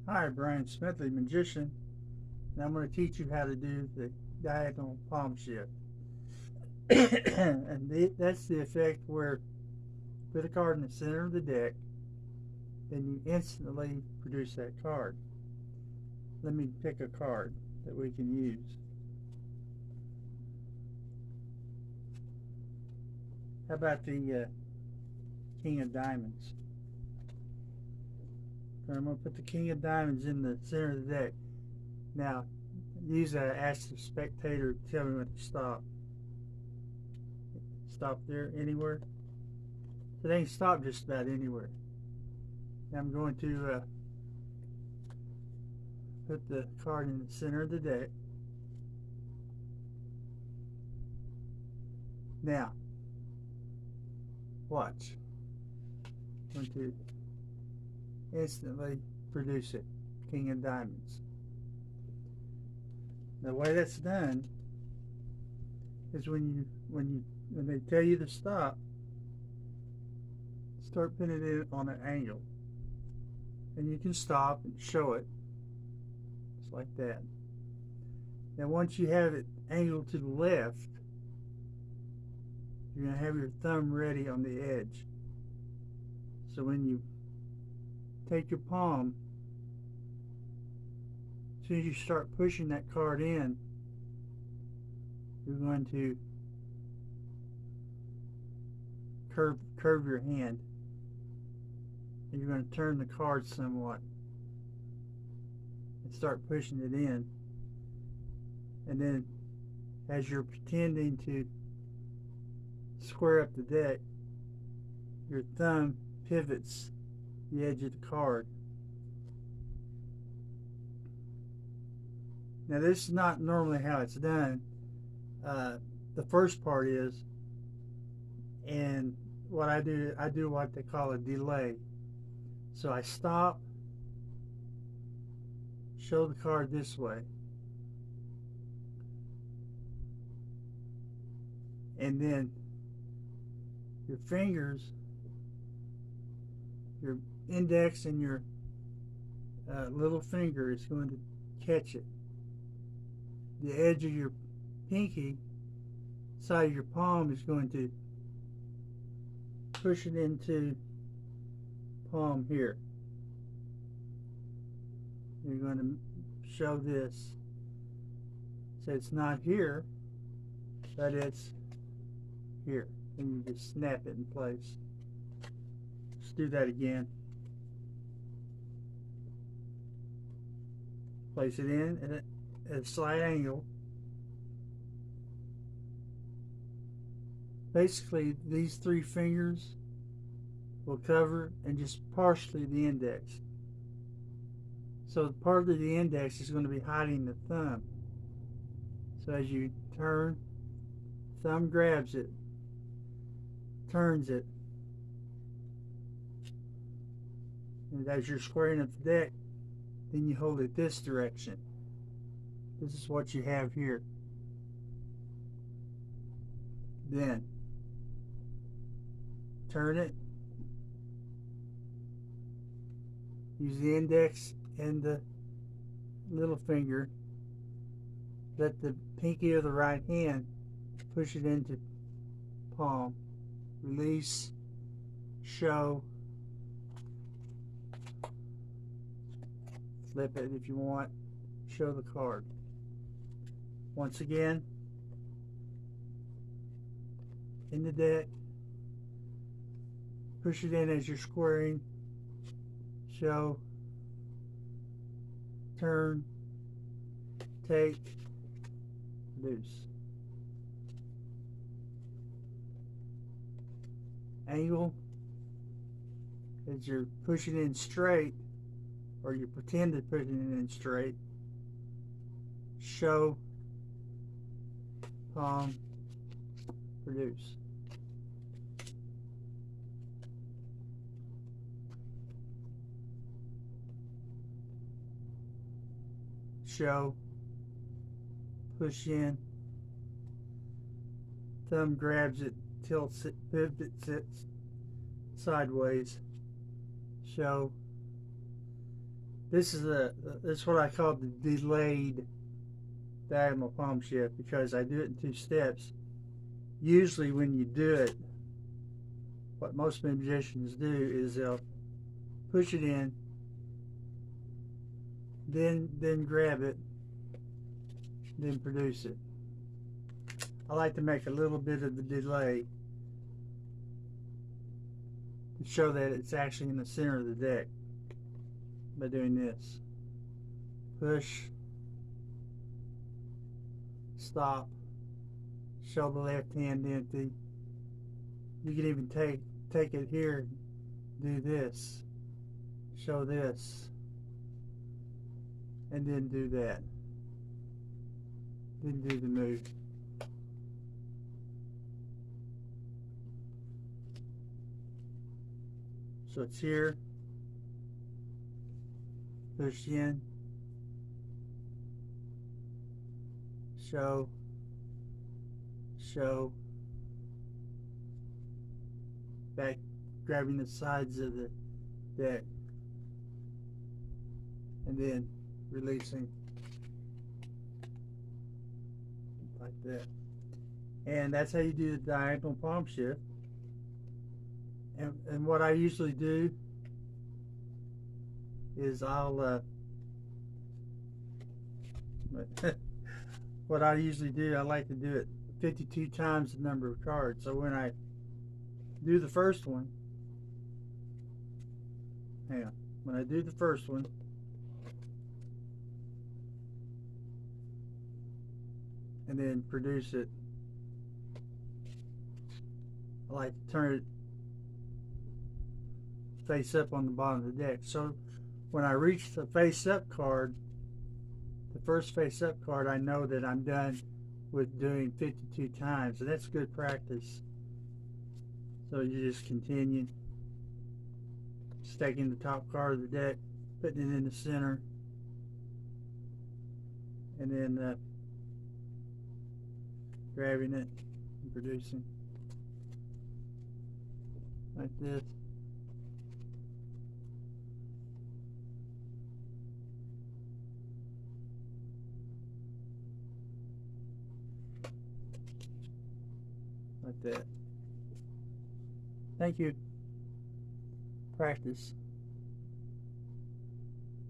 Hi, Brian Smith, the magician, and I'm going to teach you how to do the diagonal palm shift. That's the effect where put a card in the center of the deck, then you instantly produce that card. Let me pick a card that we can use. How about the King of Diamonds? I'm going to put the King of Diamonds in the center of the deck. Now, use that ask the spectator to tell me when to stop. Stop there anywhere? So they can stop just about anywhere. Now I'm going to put the card in the center of the deck. Now, watch. I'm going to instantly produce it. King of Diamonds. The way that's done is when they tell you to stop, start putting it on an angle. And you can stop and show it. Just like that. Now once you have it angled to the left, you're going to have your thumb ready on the edge. So when you take your palm, as soon as you start pushing that card in, you're going to curve your hand, and you're going to turn the card somewhat and start pushing it in. And then as you're pretending to square up the deck, your thumb pivots the edge of the card. Now this is not normally how it's done. The first part is, and what I do what they call a delay. So I stop, show the card this way, and then your fingers, your index and your little finger is going to catch it. The edge of your pinky, side of your palm, is going to push it into palm here. You're going to show this. So it's not here, but it's here. And you just snap it in place. Let's do that again. Place it in at a slight angle. Basically, these three fingers will cover and just partially the index. So part of the index is going to be hiding the thumb. So as you turn, thumb grabs it, turns it, and as you're squaring up the deck, then you hold it this direction. This is what you have here. Then turn it, use the index and the little finger, let the pinky of the right hand push it into palm, release, show, flip it if you want, show the card. Once again, in the deck, push it in as you're squaring, show, turn, take, loose. Angle, as you're pushing in straight, or you pretend to push it in straight, show, palm, produce. Show, push in, thumb grabs it, tilts it, pivots it sideways, show, This is what I call the delayed diagonal palm shift, because I do it in 2 steps. Usually when you do it, what most musicians do is they'll push it in, then grab it, then produce it. I like to make a little bit of the delay to show that it's actually in the center of the deck by doing this. Push, stop, show the left hand empty. You can even take it here, do this, show this, and then do that. Then do the move. So it's here, push in, show, back, grabbing the sides of the deck, and then releasing like that. And that's how you do the diagonal palm shift. And what I usually do is what I usually do, I like to do it 52 times the number of cards. So when I do the first one, when I do the first one, and then produce it, I like to turn it face up on the bottom of the deck. So when I reach the face up card, the first face up card, I know that I'm done with doing 52 times, and that's good practice. So you just continue staking the top card of the deck, putting it in the center, and then grabbing it and producing like this. Like that. Thank you. Practice.